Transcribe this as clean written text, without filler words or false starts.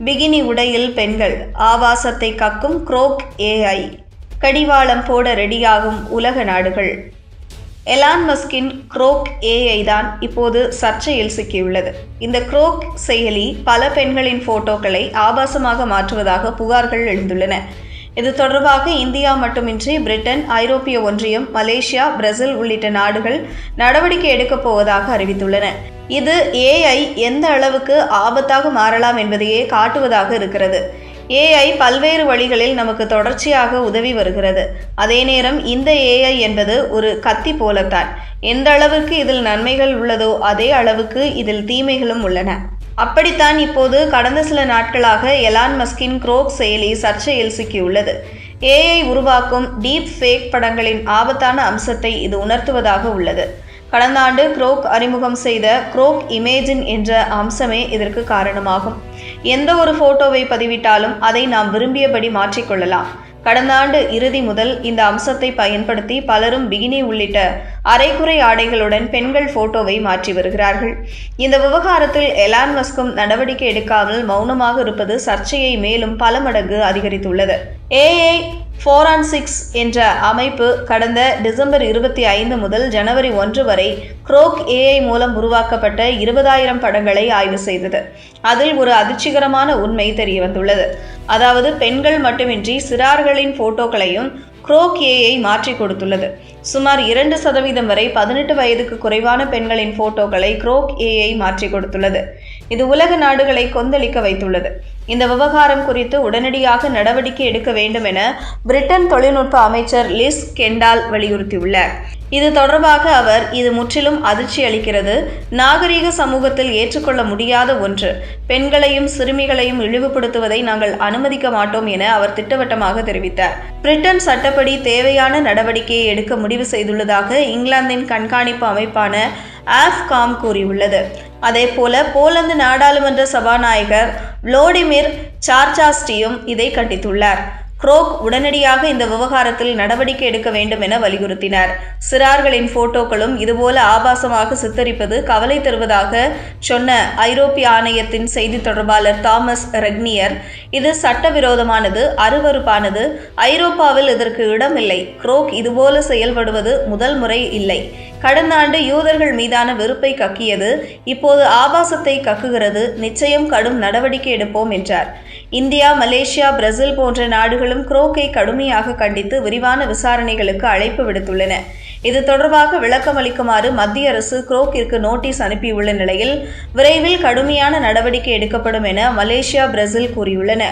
Bikini உடையில் பெண்கள், ஆபாசத்தை கக்கும் குரோக் AI, கடிவாளம் போட ரெடியாகும் உலக நாடுகள். எலான் மஸ்கின் குரோக் ஏஐ தான் இப்போது சர்ச்சையில் சிக்கியுள்ளது. இந்த குரோக் செயலி பல பெண்களின் போட்டோக்களை ஆபாசமாக மாற்றுவதாக புகார்கள் எழுந்துள்ளன. இது தொடர்பாக இந்தியா மட்டுமின்றி பிரிட்டன், ஐரோப்பிய ஒன்றியம், மலேசியா, பிரேசில் உள்ளிட்ட நாடுகள் நடவடிக்கை எடுக்கப் போவதாக அறிவித்துள்ளன. இது ஏஐ எந்த அளவுக்கு ஆபத்தாக மாறலாம் என்பதையே காட்டுவதாக இருக்கிறது. ஏஐ பல்வேறு வழிகளில் நமக்கு தொடர்ச்சியாக உதவி வருகிறது. அதே நேரம் இந்த ஏஐ என்பது ஒரு கத்தி போலத்தான். எந்த அளவுக்கு இதில் நன்மைகள் உள்ளதோ அதே அளவுக்கு இதில் தீமைகளும் உள்ளன. அப்படித்தான் இப்போது கடந்த சில நாட்களாக எலான் மஸ்கின் குரோக் செயலி சர்ச்சையில் சிக்கியுள்ளது. ஏஐ உருவாக்கும் டீப் ஃபேக் படங்களின் ஆபத்தான அம்சத்தை இது உணர்த்துவதாக உள்ளது. கடந்த ஆண்டு குரோக் அறிமுகம் செய்த குரோக் இமேஜின் என்ற அம்சமே இதற்கு காரணமாகும். எந்த ஒரு போட்டோவை பதிவிட்டாலும் அதை நாம் விரும்பியபடி மாற்றிக்கொள்ளலாம். கடந்த ஆண்டு இறுதி முதல் இந்த அம்சத்தை பயன்படுத்தி பலரும் பிகினி உள்ளிட்ட அரைக்குறை ஆடைகளுடன் பெண்கள் போட்டோவை மாற்றி வருகிறார்கள். இந்த விவகாரத்தில் எலான் மஸ்கும் நடவடிக்கை எடுக்காமல் மௌனமாக இருப்பது சர்ச்சையை மேலும் பல மடங்கு அதிகரித்துள்ளது. ஏஐ ஃபோரன்சிக்ஸ் என்ற அமைப்பு கடந்த டிசம்பர் 25 முதல் ஜனவரி 1 வரை குரோக் ஏஐ மூலம் உருவாக்கப்பட்ட 20,000 படங்களை ஆய்வு செய்தது. அதில் ஒரு அதிர்ச்சிகரமான உண்மை தெரியவந்துள்ளது. அதாவது பெண்கள் மட்டுமின்றி சிறார்களின் போட்டோக்களையும் குரோக் ஏஐ மாற்றி கொடுத்துள்ளது. சுமார் 2% வரை 18 வயதுக்கு குறைவான பெண்களின் போட்டோக்களை குரோக் ஏஐ மாற்றி கொடுத்துள்ளது. இது உலக நாடுகளை கொந்தளிக்க வைத்துள்ளது. இந்த விவகாரம் குறித்து உடனடியாக நடவடிக்கை எடுக்க வேண்டும் என பிரிட்டன் தொழில்நுட்ப அமைச்சர் லிஸ் கெண்டால் வலியுறுத்தியுள்ளார். இது தொடர்பாக அவர், இது முற்றிலும் அதிர்ச்சி அளிக்கிறது, நாகரீக சமூகத்தில் ஏற்றுக்கொள்ள முடியாத ஒன்று. பெண்களையும் சிறுமிகளையும் இழிவுபடுத்துவதை நாங்கள் அனுமதிக்க மாட்டோம் என அவர் திட்டவட்டமாக தெரிவித்தார். பிரிட்டன் சட்டப்படி தேவையான நடவடிக்கையை எடுக்க முடிவு செய்துள்ளதாக இங்கிலாந்தின் கண்காணிப்பு அமைப்பான ஆஃப்காம் கூறியுள்ளது. அதேபோல போலந்து நாடாளுமன்ற சபாநாயகர் வ்ளோடிமிர் சார்சாஸ்டியும் இதை கண்டித்துள்ளார். குரோக் உடனடியாக இந்த விவகாரத்தில் நடவடிக்கை எடுக்க வேண்டும் என வலியுறுத்தினார். சிறார்களின் போட்டோக்களும் இதுபோல ஆபாசமாக சித்தரிப்பது கவலை தருவதாக சொன்ன ஐரோப்பிய ஆணையத்தின் செய்தி தொடர்பாளர் தாமஸ் ரெக்னியர், இது சட்டவிரோதமானது, அருவருப்பானது, ஐரோப்பாவில் இதற்கு இடமில்லை. குரோக் இதுபோல செயல்படுவது முதல் முறை இல்லை. கடந்த ஆண்டு யூதர்கள் மீதான வெறுப்பை கக்கியது, இப்போது ஆபாசத்தை கக்குகிறது. நிச்சயம் கடும் நடவடிக்கை எடுப்போம் என்றார். இந்தியா, மலேசியா, பிரேசில் போன்ற நாடுகளும் குரோக்கை கடுமையாக கண்டித்து விரிவான விசாரணைகளுக்கு அழைப்பு விடுத்துள்ளன. இது தொடர்பாக விளக்கம் அளிக்குமாறு மத்திய அரசு குரோக்கிற்கு நோட்டீஸ் அனுப்பியுள்ள நிலையில் விரைவில் கடுமையான நடவடிக்கை எடுக்கப்படும் என மலேசியா, பிரேசில் கூறியுள்ளன.